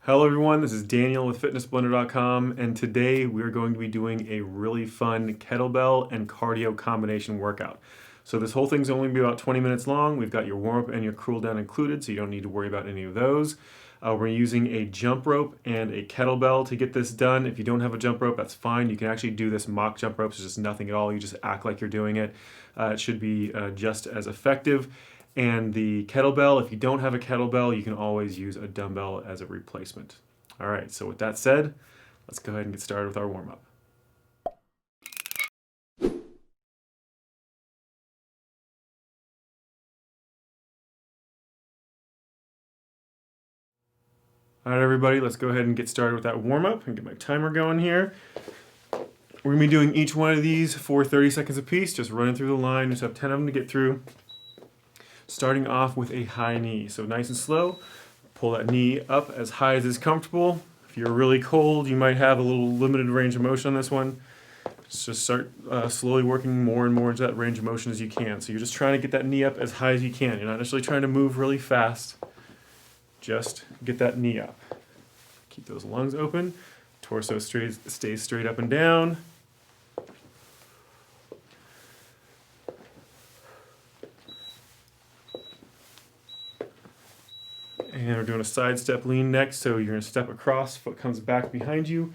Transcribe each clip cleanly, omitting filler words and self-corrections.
Hello everyone, this is Daniel with FitnessBlender.com, and today we're going to be doing a really fun kettlebell and cardio combination workout. So this whole thing's only be about 20 minutes long. We've got your warm-up and your cool down included, so you don't need to worry about any of those. We're using a jump rope and a kettlebell to get this done. If you don't have a jump rope, that's fine. You can actually do this mock jump rope. It's just nothing at all. You just act like you're doing it. It should be just as effective. And the kettlebell, if you don't have a kettlebell, you can always use a dumbbell as a replacement. All right, so with that said, let's go ahead and get started with our warm-up. All right, everybody, let's go ahead and get started with that warm-up and get my timer going here. We're gonna be doing each one of these for 30 seconds apiece, just running through the line. Just have 10 of them to get through. Starting off with a high knee, so nice and slow. Pull that knee up as high as is comfortable. If you're really cold, you might have a little limited range of motion on this one. Just start slowly working more and more into that range of motion as you can. So you're just trying to get that knee up as high as you can. You're not necessarily trying to move really fast. Just get that knee up. Keep those lungs open. Torso stays straight up and down. And we're doing a side step lean next, so you're gonna step across, foot comes back behind you,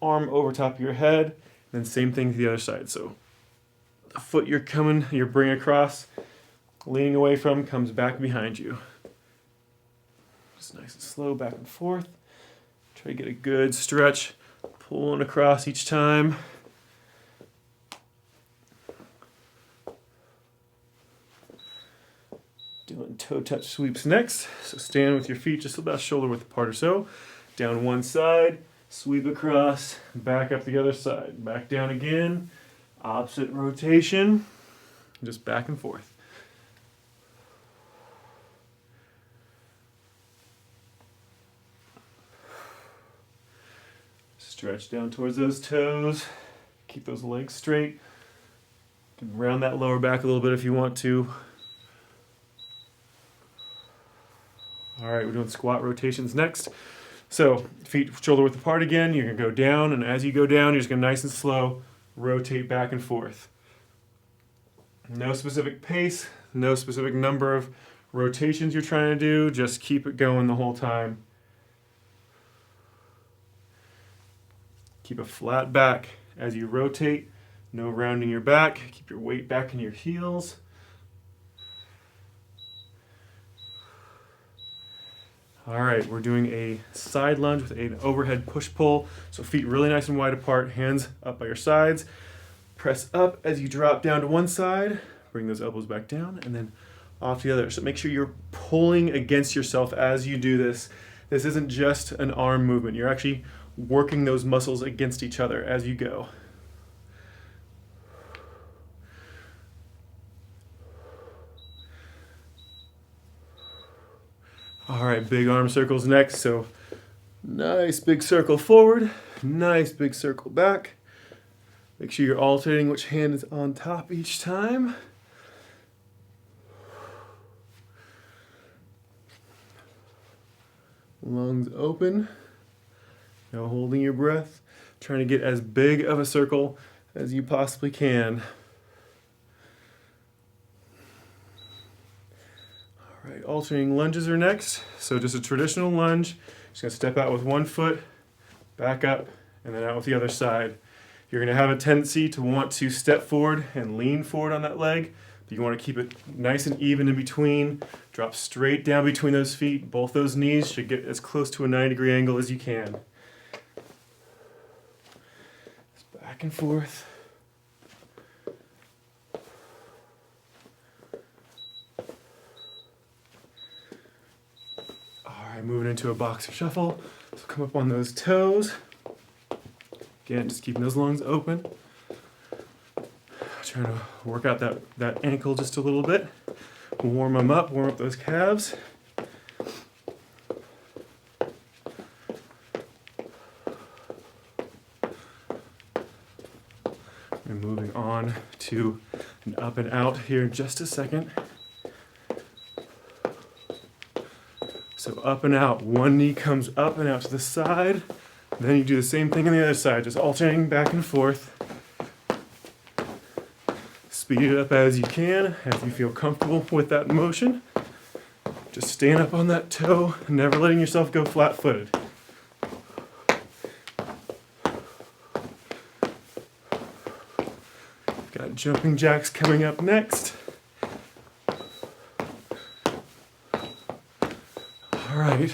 arm over top of your head, and then same thing to the other side. So the foot you're bringing across, leaning away from, comes back behind you. Just nice and slow, back and forth. Try to get a good stretch, pulling across each time. Doing toe touch sweeps next. So stand with your feet just about shoulder width apart or so. Down one side, sweep across, back up the other side. Back down again, opposite rotation, just back and forth. Stretch down towards those toes. Keep those legs straight. You can round that lower back a little bit if you want to. All right, we're doing squat rotations next. So feet shoulder width apart again. You're gonna go down, and as you go down, you're just gonna nice and slow rotate back and forth. No specific pace, no specific number of rotations you're trying to do. Just keep it going the whole time. Keep a flat back as you rotate. No rounding your back. Keep your weight back in your heels. All right, we're doing a side lunge with an overhead push-pull. So feet really nice and wide apart, hands up by your sides. Press up as you drop down to one side. Bring those elbows back down and then off the other. So make sure you're pulling against yourself as you do this. This isn't just an arm movement. You're actually working those muscles against each other as you go. All right, big arm circles next. So nice big circle forward, nice big circle back. Make sure you're alternating which hand is on top each time. Lungs open. Now holding your breath, trying to get as big of a circle as you possibly can. All right, alternating lunges are next. So just a traditional lunge. Just gonna step out with one foot, back up, and then out with the other side. You're gonna have a tendency to want to step forward and lean forward on that leg. But you wanna keep it nice and even in between. Drop straight down between those feet. Both those knees should get as close to a 90-degree angle as you can. Back and forth. All right, moving into a boxer shuffle. So come up on those toes. Again, just keeping those lungs open. Trying to work out that ankle just a little bit. Warm them up, warm up those calves. And moving on to an up and out here in just a second. So So up and out. One knee comes up and out to the side. Then you do the same thing on the other side, just alternating back and forth. Speed it up as you can, as you feel comfortable with that motion. Just staying up on that toe, never letting yourself go flat-footed. Got jumping jacks coming up next. All right,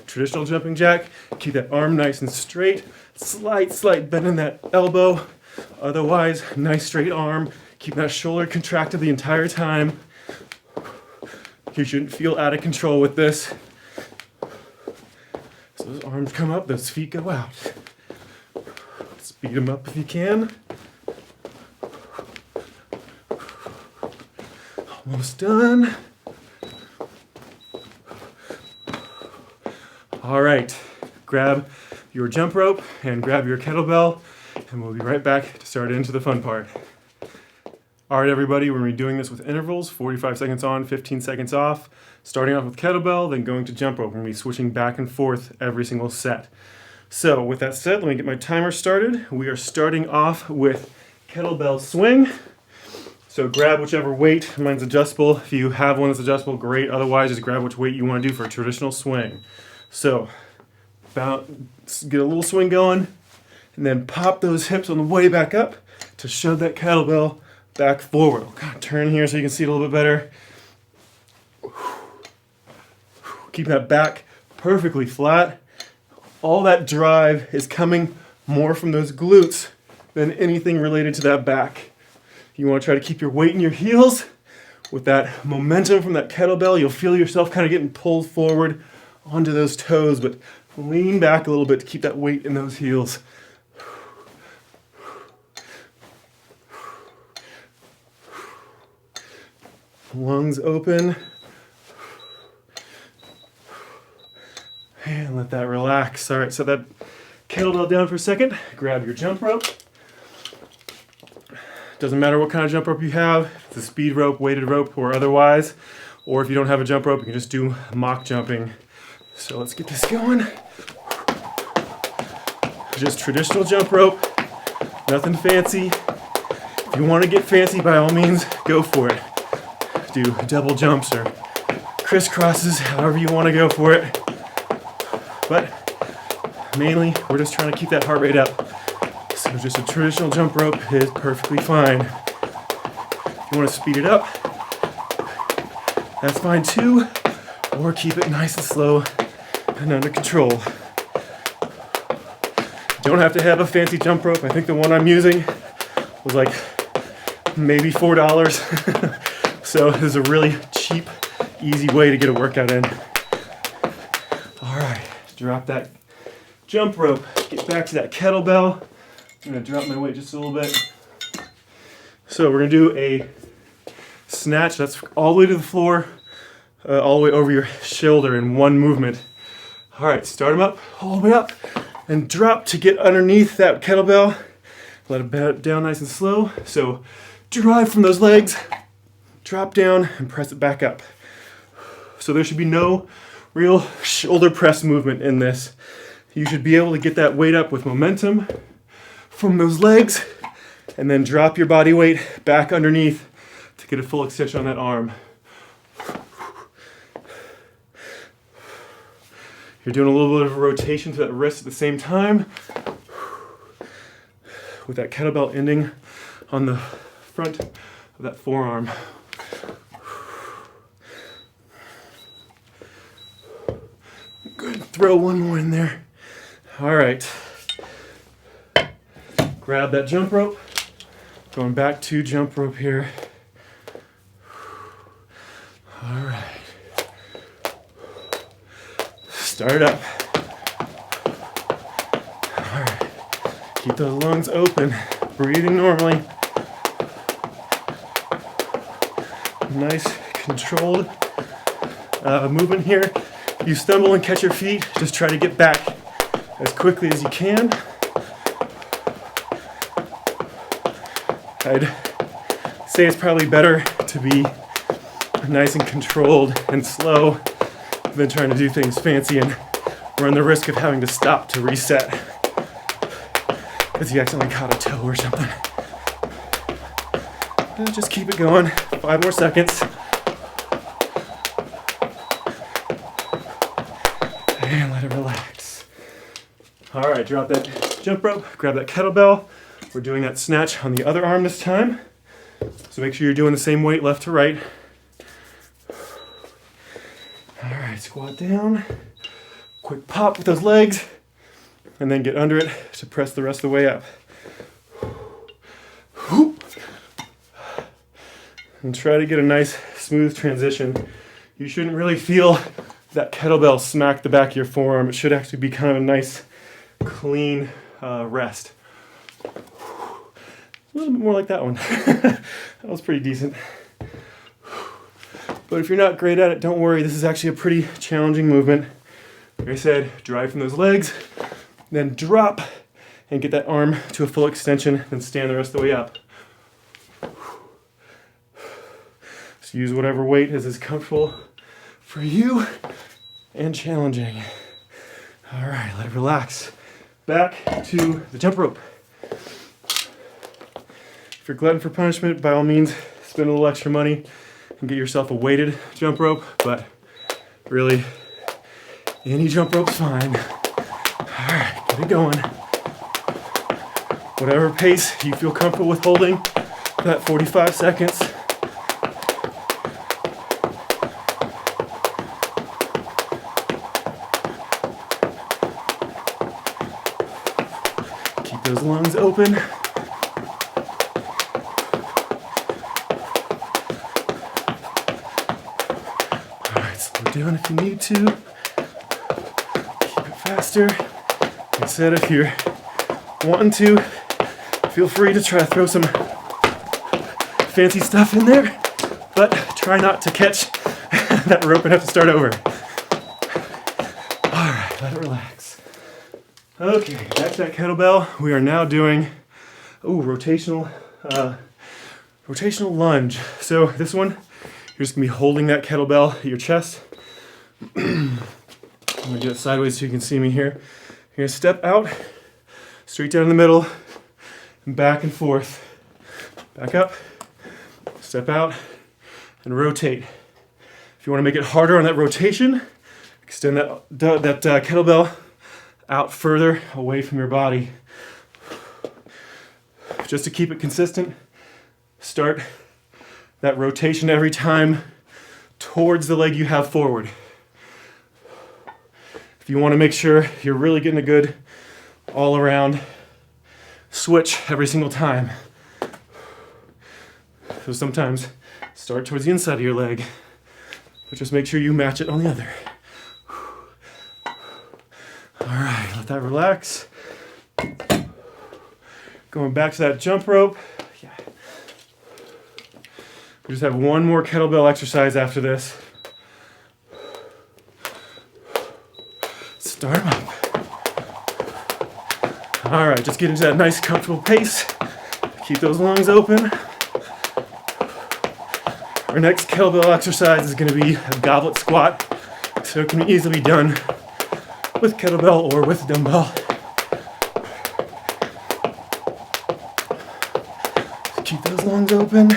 traditional jumping jack. Keep that arm nice and straight. Slight bend in that elbow. Otherwise, nice straight arm. Keep that shoulder contracted the entire time. You shouldn't feel out of control with this. So those arms come up, those feet go out. Speed them up if you can. Almost done. All right, grab your jump rope and grab your kettlebell, and we'll be right back to start into the fun part. All right, everybody, we're going to be doing this with intervals, 45 seconds on, 15 seconds off. Starting off with kettlebell, then going to jump rope. We're going to be switching back and forth every single set. So with that said, let me get my timer started. We are starting off with kettlebell swing. So grab whichever weight. Mine's adjustable. If you have one that's adjustable, great. Otherwise, just grab which weight you want to do for a traditional swing. So get a little swing going, and then pop those hips on the way back up to shove that kettlebell back forward. I'll kind of turn here so you can see it a little bit better. Keep that back perfectly flat. All that drive is coming more from those glutes than anything related to that back. You want to try to keep your weight in your heels. With that momentum from that kettlebell, you'll feel yourself kind of getting pulled forward onto those toes, but lean back a little bit to keep that weight in those heels. Lungs open. And let that relax. All right, set that kettlebell down for a second. Grab your jump rope. Doesn't matter what kind of jump rope you have. It's a speed rope, weighted rope, or otherwise. Or if you don't have a jump rope, you can just do mock jumping. So let's get this going. Just traditional jump rope. Nothing fancy. If you want to get fancy, by all means, go for it. Do double jumps or crisscrosses, however you want to go for it. But mainly, we're just trying to keep that heart rate up. So just a traditional jump rope is perfectly fine. If you want to speed it up, that's fine too. Or keep it nice and slow and under control. You don't have to have a fancy jump rope. I think the one I'm using was like maybe $4. So this is a really cheap, easy way to get a workout in. All right, drop that jump rope. Get back to that kettlebell. I'm gonna drop my weight just a little bit. So we're gonna do a snatch. That's all the way to the floor, all the way over your shoulder in one movement. All right, start them up, all the way up, and drop to get underneath that kettlebell. Let it bend down nice and slow. So drive from those legs. Drop down and press it back up. So there should be no real shoulder press movement in this. You should be able to get that weight up with momentum from those legs and then drop your body weight back underneath to get a full extension on that arm. You're doing a little bit of a rotation to that wrist at the same time with that kettlebell ending on the front of that forearm. Good, throw one more in there. All right. Grab that jump rope. Going back to jump rope here. All right. Start it up. All right. Keep those lungs open. Breathing normally. Nice, controlled movement here. If you stumble and catch your feet, just try to get back as quickly as you can. I'd say it's probably better to be nice and controlled and slow than trying to do things fancy and run the risk of having to stop to reset because you accidentally caught a toe or something. Just keep it going. 5 more seconds. And let it relax. All right, drop that jump rope, grab that kettlebell. We're doing that snatch on the other arm this time. So make sure you're doing the same weight left to right. All right, squat down. Quick pop with those legs. And then get under it to press the rest of the way up. And try to get a nice smooth transition. You shouldn't really feel that kettlebell smack the back of your forearm. It should actually be kind of a nice, clean rest. A little bit more like that one. That was pretty decent. But if you're not great at it, don't worry. This is actually a pretty challenging movement. Like I said, drive from those legs, then drop and get that arm to a full extension, then stand the rest of the way up. So use whatever weight is comfortable for you and challenging. All right, let it relax. Back to the jump rope. If you're glutton for punishment, by all means, spend a little extra money and get yourself a weighted jump rope, but really, any jump rope's fine. All right, get it going. Whatever pace you feel comfortable with holding for that 45 seconds. Keep those lungs open. Down if you need to. Keep it faster. Like I said, if you're wanting to, feel free to try to throw some fancy stuff in there, but try not to catch that rope and have to start over. All right, let it relax. Okay, back to that kettlebell. We are now doing rotational lunge. So this one, you're just gonna be holding that kettlebell at your chest. I'm gonna do it sideways so you can see me here. You're gonna step out, straight down the middle, and back and forth. Back up, step out, and rotate. If you wanna make it harder on that rotation, extend that kettlebell out further away from your body. Just to keep it consistent, start that rotation every time towards the leg you have forward. If you want to make sure you're really getting a good all around switch every single time. So sometimes start towards the inside of your leg, but just make sure you match it on the other. All right, let that relax. Going back to that jump rope. Yeah. We just have one more kettlebell exercise after this. Start 'em up. All right, just get into that nice comfortable pace. Keep those lungs open. Our next kettlebell exercise is gonna be a goblet squat. So it can easily be done with kettlebell or with dumbbell. Keep those lungs open.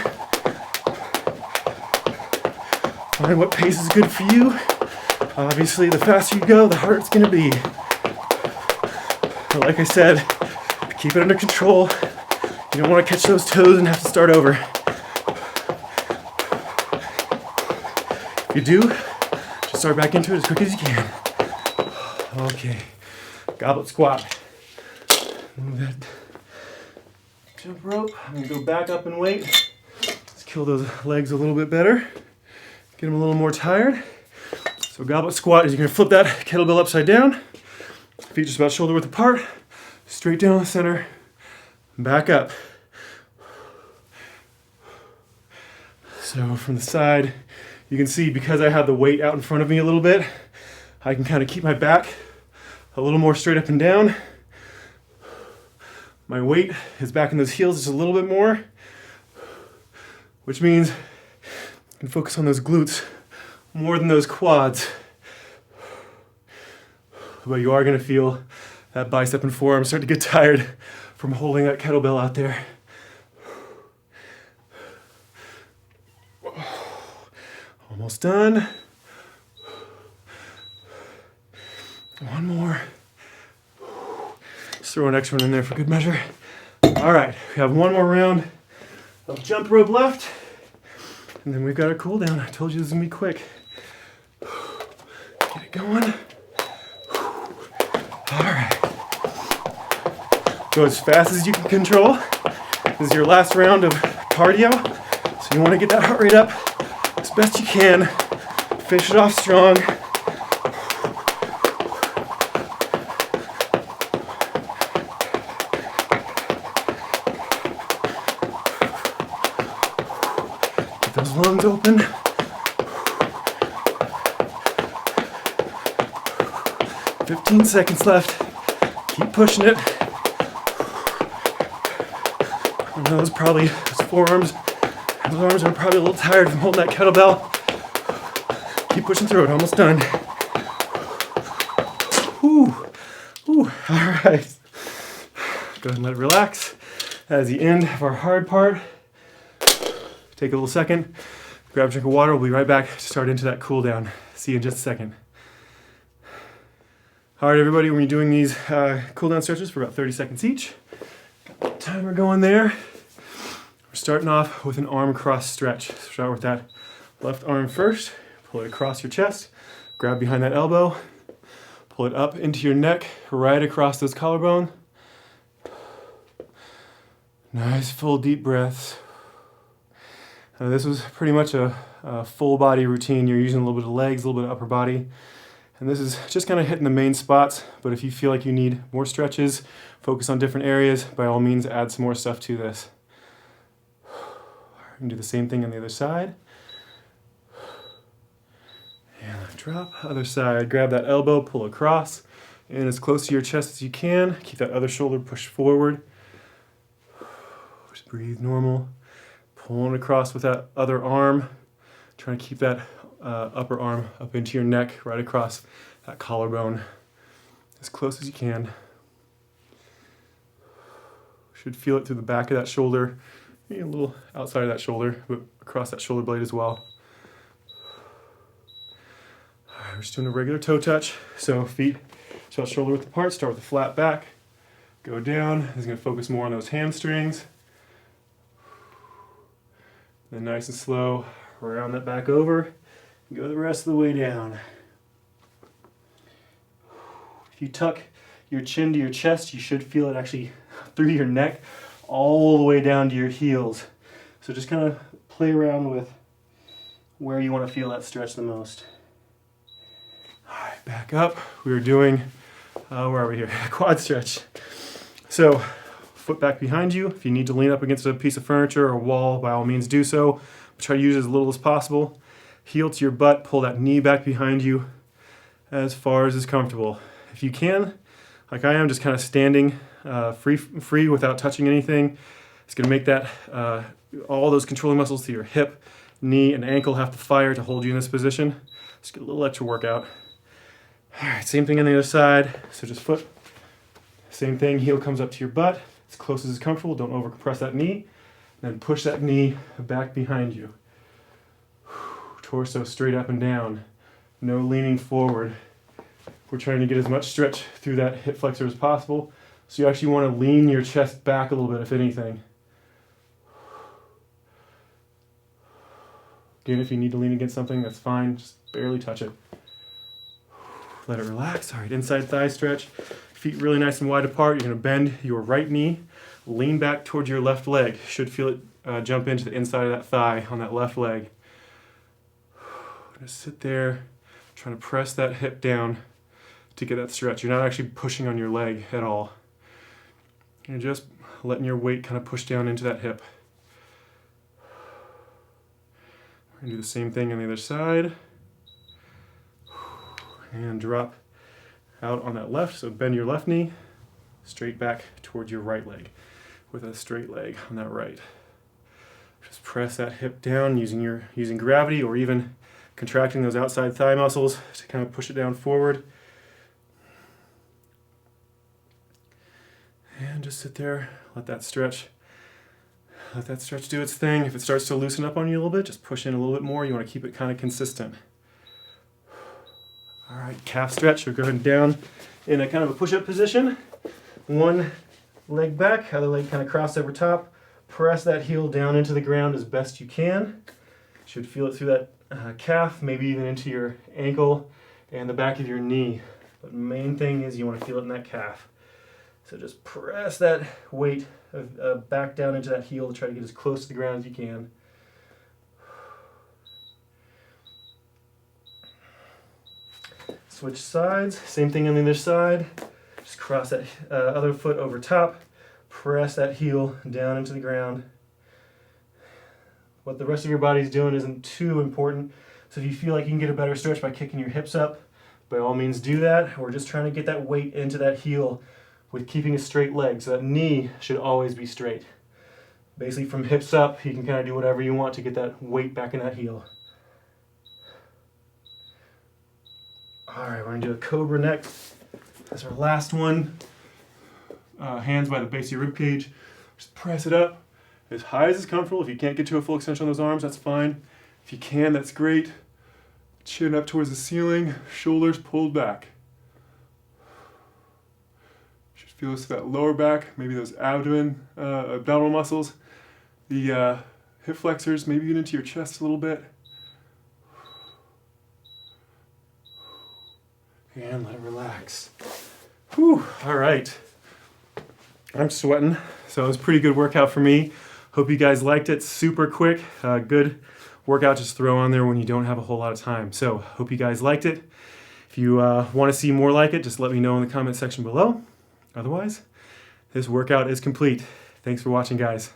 Find what pace is good for you. Obviously, the faster you go, the harder it's going to be. But like I said, keep it under control. You don't want to catch those toes and have to start over. If you do, just start back into it as quick as you can. Okay, goblet squat. Move that jump rope. I'm going to go back up and wait. Let's kill those legs a little bit better. Get them a little more tired. So goblet squat is you're going to flip that kettlebell upside down. Feet just about shoulder width apart. Straight down the center. Back up. So from the side, you can see because I have the weight out in front of me a little bit, I can kind of keep my back a little more straight up and down. My weight is back in those heels just a little bit more, which means I can focus on those glutes more than those quads. but you are gonna feel that bicep and forearm start to get tired from holding that kettlebell out there. Almost done. One more. Just throw an extra one in there for good measure. All right, we have one more round of jump rope left, and then we've got our cool down. I told you this is gonna be quick. Get it going. All right. Go as fast as you can control. This is your last round of cardio, so you want to get that heart rate up as best you can. Finish it off strong. Get those lungs open. 15 seconds left. Keep pushing it. I know those forearms, those arms are probably a little tired from holding that kettlebell. Keep pushing through it, almost done. Whew. Whew. All right. Go ahead and let it relax. That is the end of our hard part. Take a little second, grab a drink of water. We'll be right back to start into that cool down. See you in just a second. All right, everybody, we're doing these cool down stretches for about 30 seconds each. Got the timer going there. We're starting off with an arm cross stretch. So start with that left arm first. Pull it across your chest. Grab behind that elbow. Pull it up into your neck, right across those collarbones. Nice full deep breaths. This was pretty much a full body routine. You're using a little bit of legs, a little bit of upper body. And this is just kind of hitting the main spots, but if you feel like you need more stretches, focus on different areas, by all means add some more stuff to this. And do the same thing on the other side. And drop, other side. Grab that elbow, pull across, and as close to your chest as you can. Keep that other shoulder pushed forward. Just breathe normal. Pulling across with that other arm. Trying to keep that upper arm up into your neck, right across that collarbone, as close as you can. Should feel it through the back of that shoulder, maybe a little outside of that shoulder, but across that shoulder blade as well. All right, we're just doing a regular toe touch. So feet shoulder width apart, start with a flat back, go down. This is going to focus more on those hamstrings. Then nice and slow, round that back over. Go the rest of the way down. If you tuck your chin to your chest, you should feel it actually through your neck all the way down to your heels. So just kind of play around with where you want to feel that stretch the most. All right, back up. We were doing, where are we here? Quad stretch. So foot back behind you. If you need to lean up against a piece of furniture or a wall, by all means do so. Try to use as little as possible. Heel to your butt, pull that knee back behind you as far as is comfortable. If you can, like I am, just kind of standing free without touching anything. It's going to make that all those controlling muscles to your hip, knee, and ankle have to fire to hold you in this position. Just get a little extra workout. All right, same thing on the other side. So just foot, same thing, heel comes up to your butt, as close as is comfortable. Don't overcompress that knee. Then push that knee back behind you. Torso straight up and down. No leaning forward. We're trying to get as much stretch through that hip flexor as possible. So you actually want to lean your chest back a little bit, if anything. Again, if you need to lean against something, that's fine. Just barely touch it. Let it relax. All right, inside thigh stretch. Feet really nice and wide apart. You're going to bend your right knee. Lean back towards your left leg. Should feel it jump into the inside of that thigh on that left leg. Just sit there, trying to press that hip down to get that stretch. You're not actually pushing on your leg at all. You're just letting your weight kind of push down into that hip. We're going to do the same thing on the other side. And drop out on that left. So bend your left knee straight back towards your right leg with a straight leg on that right. Just press that hip down using gravity, or even contracting those outside thigh muscles to kind of push it down forward. just sit there, let that stretch do its thing. If it starts to loosen up on you a little bit, just push in a little bit more. You want to keep it kind of consistent. All right, calf stretch. We're going down in a kind of a push-up position. One leg back, other leg kind of crossed over top. Press that heel down into the ground as best you can. Should feel it through that calf, maybe even into your ankle and the back of your knee. But main thing is you want to feel it in that calf. So just press that weight back down into that heel to try to get as close to the ground as you can. Switch sides, same thing on the other side. Just cross that other foot over top, press that heel down into the ground. What the rest of your body's doing isn't too important, so if you feel like you can get a better stretch by kicking your hips up, by all means do that. We're just trying to get that weight into that heel with keeping a straight leg, so that knee should always be straight. Basically from hips up, you can kind of do whatever you want to get that weight back in that heel. All right, we're gonna do a cobra next. That's our last one. Hands by the base of your rib cage. Just press it up as high as is comfortable. If you can't get to a full extension on those arms, that's fine. If you can, that's great. Chin up towards the ceiling, shoulders pulled back. Should feel this to that lower back, maybe those abdominal muscles, the hip flexors, maybe even into your chest a little bit. And let it relax. Whew, all right. I'm sweating, so it was a pretty good workout for me. Hope you guys liked it. Super quick, good workout just throw on there when you don't have a whole lot of time. So hope you guys liked it. If you want to see more like it, just let me know in the comment section below. Otherwise, this workout is complete. Thanks for watching, guys.